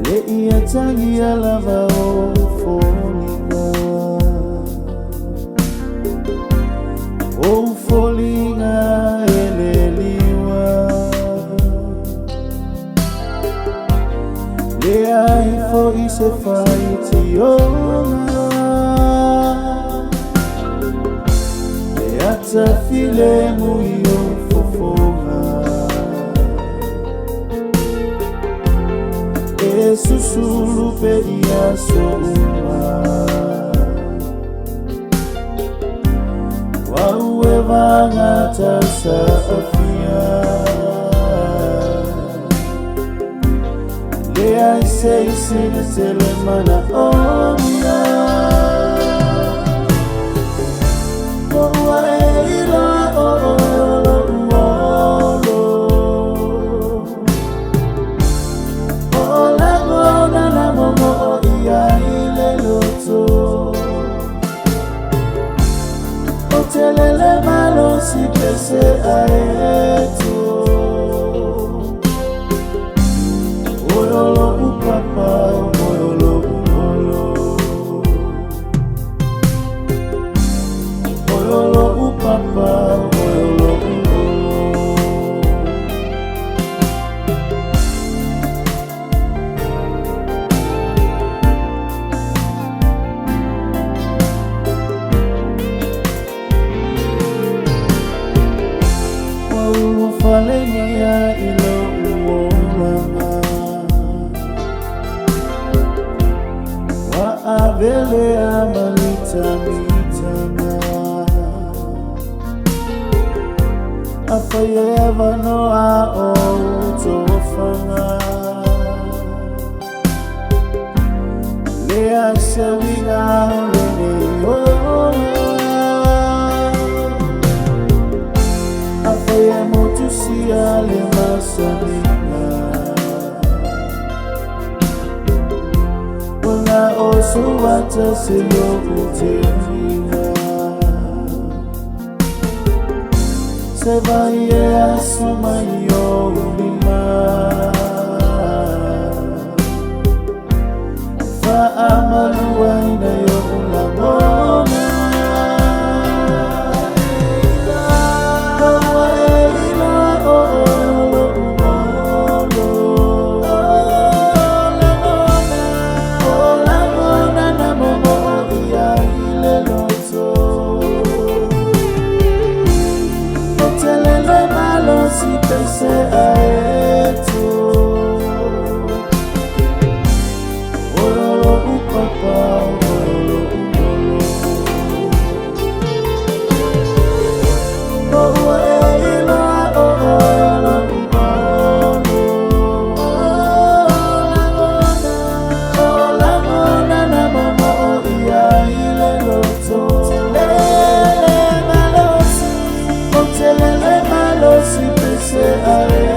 Le ia tangi alava o folinga o folinga eleliwa le ai fo ise faiti ona le ata file muio fofonga e susulu pedia souma wawe vangata safia le ai sei sine telemana omia Telele malo si pese aeto Oyolo upapa, oyolo umolo Oyolo upapa, oyolo umolo Falenia ilo uomama wa avele amalita mitana afayeva noa o utofanga le asewina lene ola si ale masamina Wala oso wata se yo utemina Se vaye asuma yo ulima Fa amaluwa ina yo ulamona Si pese aeto Oyolo upapa, oyolo umolo Oyelo, oyolo umolo Olamona na momo iya ile loto Telele malosi, telele malosi pese aeto